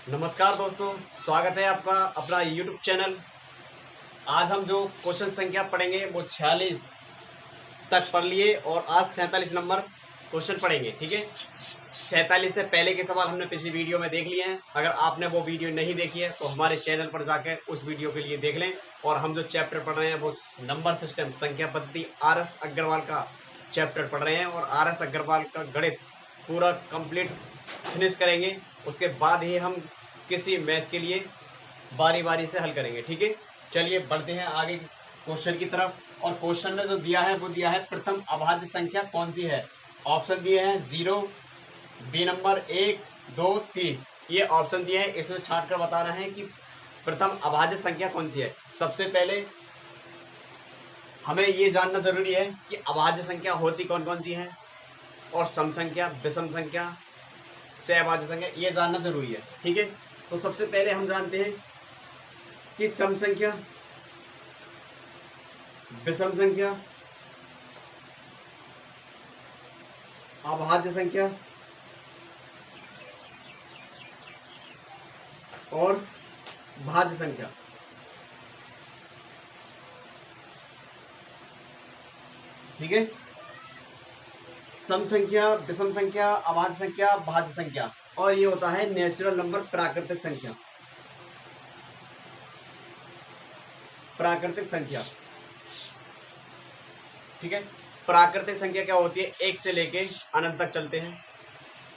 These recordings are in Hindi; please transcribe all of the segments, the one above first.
नमस्कार दोस्तों, स्वागत है आपका अपना YouTube चैनल। आज हम जो क्वेश्चन संख्या पढ़ेंगे वो 46 तक पढ़ लिए और आज 47 नंबर क्वेश्चन पढ़ेंगे। ठीक है, 47 से पहले के सवाल हमने पिछली वीडियो में देख लिए हैं। अगर आपने वो वीडियो नहीं देखी है तो हमारे चैनल पर जाकर उस वीडियो के लिए देख लें। और हम जो चैप्टर पढ़ रहे हैं वो नंबर सिस्टम संख्या पद्धति RS अग्रवाल का चैप्टर पढ़ रहे हैं और RS अग्रवाल का गणित पूरा कंप्लीट फिनिश करेंगे। उसके बाद ही हम किसी मैथ के लिए बारी बारी से हल करेंगे। ठीक है, चलिए बढ़ते हैं आगे क्वेश्चन की तरफ। और क्वेश्चन में जो दिया है वो दिया है प्रथम अभाज्य संख्या कौन सी है। ऑप्शन दिए हैं 0, बी नंबर 1, 2, 3। ये ऑप्शन दिए हैं, इसमें छांट कर बताना है कि प्रथम अभाज्य संख्या कौन सी है। सबसे पहले हमें ये जानना जरूरी है कि अभाज्य संख्या होती कौन कौन सी है और सम संख्या, विषम संख्या, सहअभाज्य संख्या, ये जानना जरूरी है। ठीक है, तो सबसे पहले हम जानते हैं कि सम संख्या, विषम संख्या, अभाज्य संख्या और भाज्य संख्या। ठीक है, सम संख्या, विषम संख्या, अभाज्य संख्या, भाज्य संख्या और ये होता है नेचुरल नंबर, प्राकृतिक संख्या। प्राकृतिक संख्या, ठीक है, प्राकृतिक संख्या क्या होती है, 1 से लेके अनंत तक चलते हैं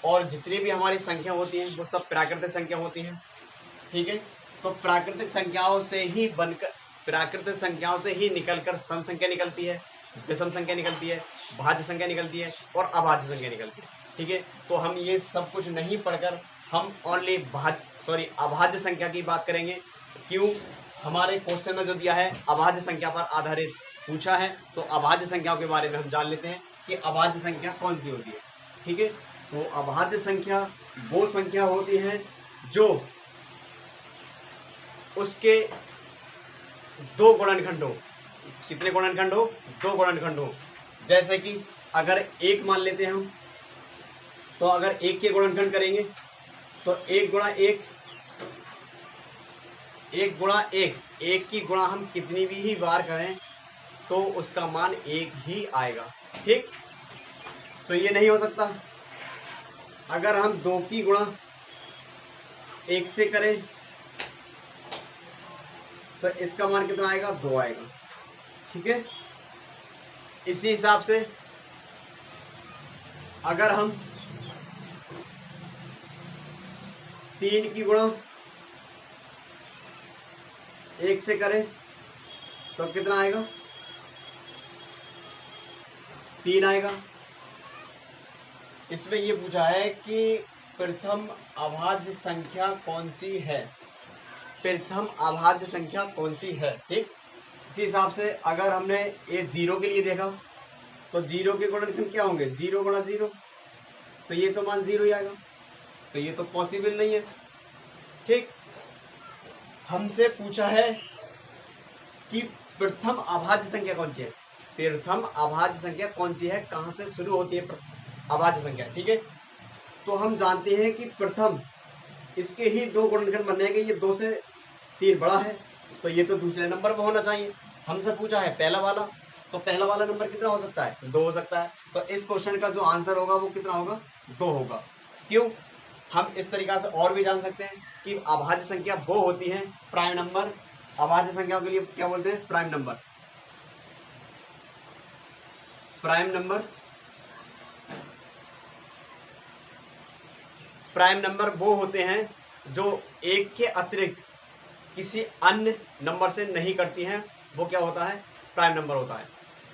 और जितनी भी हमारी संख्या होती हैं वो सब प्राकृतिक संख्या होती हैं। ठीक है, तो प्राकृतिक संख्याओं से ही बनकर, प्राकृतिक संख्याओं से ही निकलकर सम संख्या निकलती है, विषम संख्या निकलती है, भाज्य संख्या निकलती है और अभाज्य संख्या निकलती है। ठीक है, तो हम ये सब कुछ नहीं पढ़कर हम ओनली अभाज्य संख्या की बात करेंगे। क्यों, हमारे क्वेश्चन में जो दिया है अभाज्य संख्या पर आधारित पूछा है, तो अभाज्य संख्याओं के बारे में हम जान लेते हैं कि अभाज्य संख्या कौन सी होती है। ठीक है, तो अभाज्य संख्या वो संख्या होती है जो उसके दो गुणनखंड हो। कितने गुणनखंड हो, 2 गुणनखंड हो। जैसे कि अगर 1 मान लेते हैं हम, तो अगर 1 के गुणनखंड करेंगे तो 1 गुणा 1, 1 गुणा 1, 1 की गुणा हम कितनी भी बार करें तो उसका मान 1 ही आएगा। ठीक, तो ये नहीं हो सकता। अगर हम 2 की गुणा 1 से करें तो इसका मान कितना आएगा, 2 आएगा। ठीक है, इसी हिसाब से अगर हम 3 की गुणा 1 से करें तो कितना आएगा, 3 आएगा। इसमें ये पूछा है कि प्रथम अभाज्य संख्या कौन सी है, प्रथम अभाज्य संख्या कौन सी है। ठीक, इसी हिसाब से अगर हमने ये 0 के लिए देखा तो 0 के गुणनखंड क्या होंगे, 0 गुणा 0, तो ये तो मान 0 ही आएगा, तो ये तो पॉसिबल नहीं है। ठीक, हमसे पूछा है कि प्रथम अभाज्य संख्या कौन सी है, प्रथम अभाज्य संख्या कौन सी है, कहां से शुरू होती है अभाज्य संख्या। ठीक है, तो हम जानते हैं कि प्रथम इसके ही 2 गुणनखंड बनेंगे। ये 2 से 3 बड़ा है तो ये तो दूसरे नंबर पर होना चाहिए। हमसे पूछा है पहला वाला, तो पहला वाला नंबर कितना हो सकता है, 2 हो सकता है। तो इस क्वेश्चन का जो आंसर होगा वो कितना होगा, 2 होगा। क्यों, हम इस तरीका से और भी जान सकते हैं कि अभाज्य संख्या वो होती है प्राइम नंबर। अभाज्य संख्याओं के लिए क्या बोलते हैं, prime number. Prime number, prime number वो होते हैं जो 1 के अतिरिक्त किसी अन्य नंबर से नहीं करती हैं, वो क्या होता है, प्राइम नंबर होता है।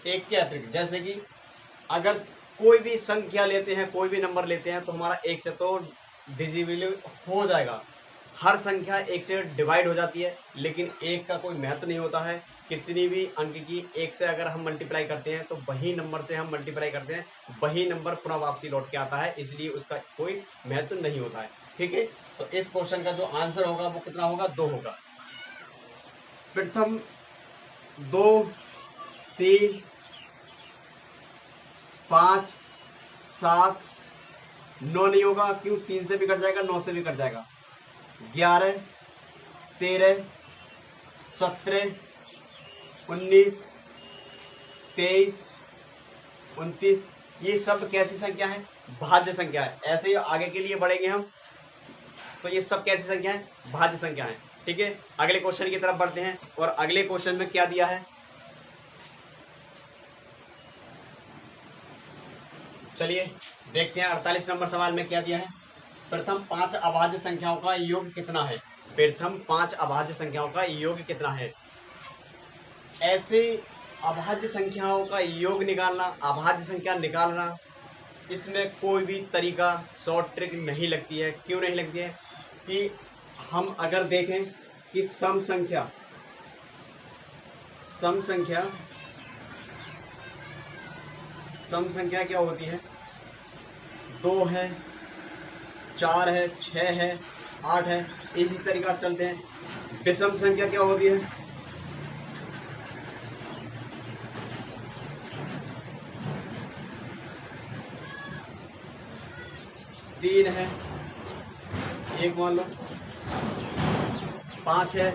1 के अतिरिक्त, जैसे कि अगर कोई भी संख्या लेते हैं, कोई भी नंबर लेते हैं तो हमारा 1 से तो डिविजिबल हो जाएगा। हर संख्या 1 से डिवाइड हो जाती है, लेकिन 1 का कोई महत्व नहीं होता है। कितनी भी अंक की 1 से अगर हम मल्टीप्लाई करते हैं तो वही नंबर से हम मल्टीप्लाई करते हैं, वही नंबर पुनः वापसी लौट के आता है, इसलिए उसका कोई महत्व नहीं होता है। ठीक है, तो इस क्वेश्चन का जो आंसर होगा वो कितना होगा, 2 होगा। प्रथम 2, 3, 5, 7, 9 नहीं होगा। क्यों, 3 से भी कट जाएगा, 9 से भी कट जाएगा। 11, 13, 17, 19, 23, 29, ये सब कैसी संख्या है? भाज्य संख्या है। ऐसे ही आगे के लिए बढ़ेंगे हम, तो ये सब कैसी संख्या है? भाज्य संख्या है। ठीक है, अगले क्वेश्चन की तरफ बढ़ते हैं। और अगले क्वेश्चन में क्या दिया है, चलिए देखते हैं। 48 नंबर सवाल में क्या दिया है? प्रथम 5 अभाज्य संख्याओं का योग कितना है? प्रथम 5 अभाज्य संख्याओं का योग कितना है? ऐसे अभाज्य संख्याओं का योग निकालना, अभाज्य संख्या निकालना, इसमें कोई भी तरीका, शॉर्ट ट्रिक नहीं लगती है। क्यों नहीं लगती है? कि हम अगर देखें कि सम संख्या क्या होती है? 2 है, 4 है, 6 है, 8 है, इसी तरीका से चलते हैं। विषम संख्या क्या होती है? 3 है, 1 मान लो, 5 है,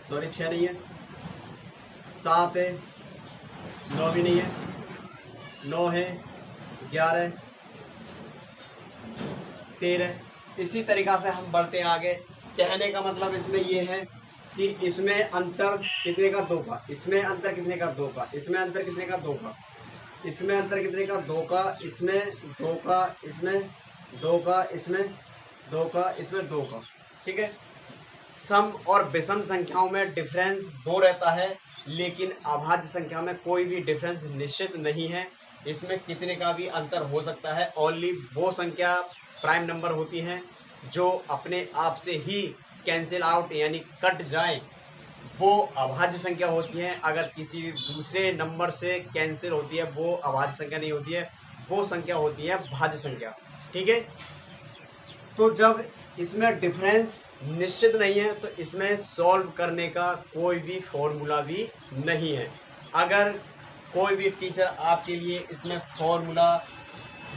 सॉरी 6 नहीं है, 7 है, 9 भी नहीं है, 9 है, 11, 13, इसी तरीका से हम बढ़ते हैं आगे। कहने का मतलब इसमें ये है कि इसमें अंतर कितने का? 2 का, इसमें अंतर कितने का? 2 का, इसमें अंतर कितने का? 2 का, इसमें अंतर कितने का? 2 का, इसमें 2 का, इसमें 2 का, इसमें 2 का, इसमें 2 का। ठीक है, सम और विषम संख्याओं में डिफरेंस 2 रहता है, लेकिन अभाज्य संख्या में कोई भी डिफरेंस निश्चित नहीं है। इसमें कितने का भी अंतर हो सकता है। ओनली वो संख्या प्राइम नंबर होती हैं जो अपने आप से ही कैंसिल आउट यानी कट जाए, वो अभाज्य संख्या होती है। अगर किसी दूसरे नंबर से कैंसिल होती है, वो अभाज्य संख्या नहीं होती है, वो संख्या होती है भाज्य संख्या। ठीक है, तो जब इसमें डिफरेंस निश्चित नहीं है तो इसमें सॉल्व करने का कोई भी फॉर्मूला भी नहीं है। अगर कोई भी टीचर आपके लिए इसमें फॉर्मूला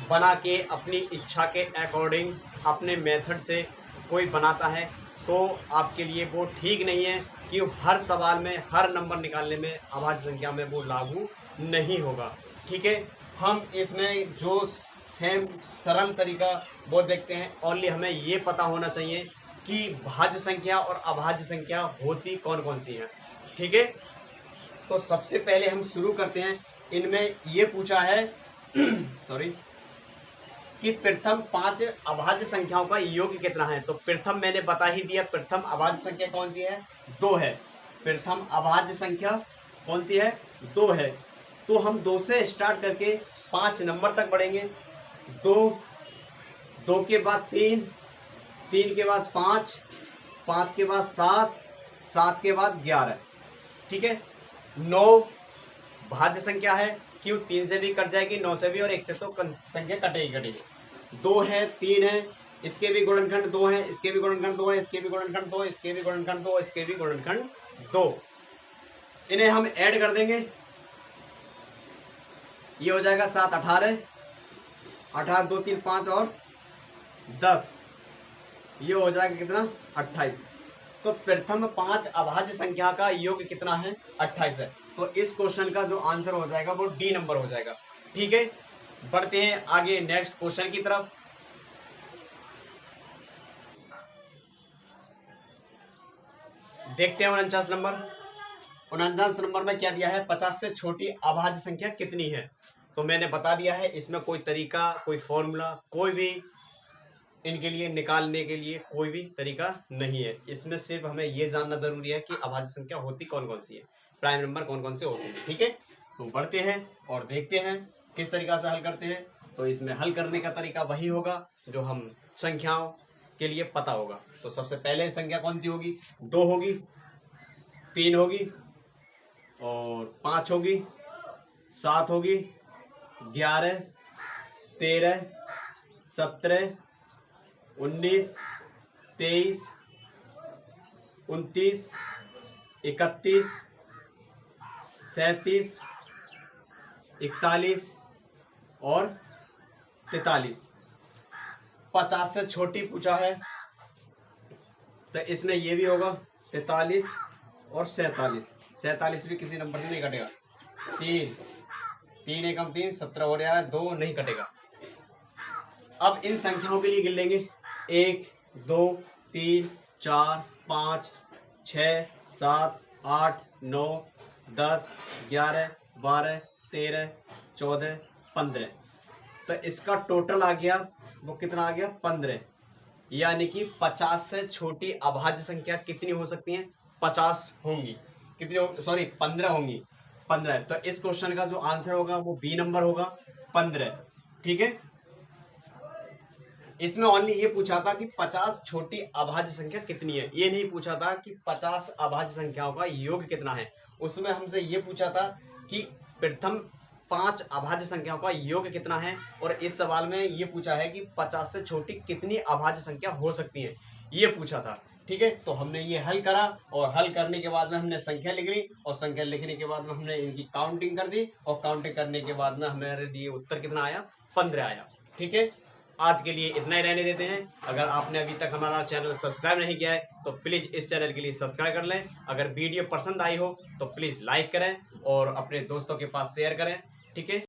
बना के अपनी इच्छा के अकॉर्डिंग अपने मेथड से कोई बनाता है, तो आपके लिए वो ठीक नहीं है कि हर सवाल में, हर नंबर निकालने में अभाज्य संख्या में वो लागू नहीं होगा। ठीक है, हम इसमें जो सेम सरल तरीका वो देखते हैं। ओनली हमें ये पता होना चाहिए कि भाज्य संख्या और अभाज्य संख्या होती कौन कौन सी हैं। ठीक है, तो सबसे पहले हम शुरू करते हैं। इनमें ये पूछा है सॉरी कि प्रथम 5 अभाज्य संख्याओं का योग कितना है? तो प्रथम मैंने बता ही दिया, प्रथम अभाज्य संख्या कौन सी है? 2 है। प्रथम अभाज्य संख्या कौन सी है? 2 है। तो हम 2 से स्टार्ट करके 5 नंबर तक बढ़ेंगे। 2, 2 के बाद 3, 3 के बाद 5, 5 के बाद 7, 7 के बाद 11। ठीक है, 9 भाज्य संख्या है। क्यों? 3 से भी कट जाएगी, 9 से भी, और 1 से तो संख्या कटेगी। 2 है, 3 है, इसके भी गुणनखंड 2 है, इसके भी गुणनखंड 2 है, इसके भी गुणनखंड 2, इसके भी गुणनखंड 2, इसके भी गुणनखंड 2। इन्हें हम ऐड कर देंगे, ये हो जाएगा 7, 18, 18, 2, 3, 5 और 10, ये हो जाएगा कितना? 28। तो प्रथम 5 अभाज्य संख्या का योग कितना है? 28 है। तो इस क्वेश्चन का जो आंसर हो जाएगा वो डी नंबर हो जाएगा। ठीक है, बढ़ते हैं आगे नेक्स्ट क्वेश्चन की तरफ। देखते हैं 49 नंबर। 49 नंबर में क्या दिया है? 50 से छोटी अभाज्य संख्या कितनी है? तो मैंने बता दिया है, इसमें कोई तरीका, कोई फॉर्मूला, कोई भी इनके लिए निकालने के लिए कोई भी तरीका नहीं है। इसमें सिर्फ हमें ये जानना जरूरी है कि अभाज्य संख्या होती कौन कौन सी है, प्राइम नंबर कौन कौन से होते हैं। ठीक है, तो बढ़ते हैं और देखते हैं किस तरीका से हल करते हैं। तो इसमें हल करने का तरीका वही होगा जो हम संख्याओं के लिए पता होगा। तो सबसे पहले संख्या कौन सी होगी? 2 होगी, 3 होगी, और 5 होगी, 7 होगी, 11, 13, 17, 19, 23, 29, 31, 37, 41 और 43। 50 से छोटी पूछा है, तो इसमें ये भी होगा 43 और 47। 47 भी किसी नंबर से नहीं कटेगा। 3 एकम 3 17 हो रहा है, 2 नहीं कटेगा। अब इन संख्याओं के लिए गिन लेंगे 1 2 3 4 5 6 7 8 9 10 11 12 13 14 15। तो इसका टोटल आ गया, वो कितना आ गया 15। यानी कि 50 से छोटी अभाज्य संख्या कितनी हो सकती है? 50 होंगी। कितनी सॉरी 15 होंगी। 15। तो इस क्वेश्चन का जो आंसर होगा वो बी नंबर होगा 15। ठीक है, इसमें ओनली ये पूछा था कि 50 छोटी अभाज्य संख्या कितनी है, ये नहीं पूछा था कि 50 अभाज्य संख्याओं का योग कितना है। उसमें हमसे ये पूछा था कि प्रथम 5 अभाज्य संख्याओं का योग कितना है, और इस सवाल में ये पूछा है कि 50 से छोटी कितनी अभाज्य संख्या हो सकती है, ये पूछा था। ठीक है, तो हमने ये हल करा, और हल करने के बाद में हमने संख्या लिख ली, और संख्या लिखने के बाद में हमने इनकी काउंटिंग कर दी, और काउंटिंग करने के बाद में हमारे लिए उत्तर कितना आया? 15 आया। ठीक है, आज के लिए इतना ही रहने देते हैं। अगर आपने अभी तक हमारा चैनल सब्सक्राइब नहीं किया है तो प्लीज़ इस चैनल के लिए सब्सक्राइब कर लें। अगर वीडियो पसंद आई हो तो प्लीज़ लाइक करें और अपने दोस्तों के पास शेयर करें। ठीक है।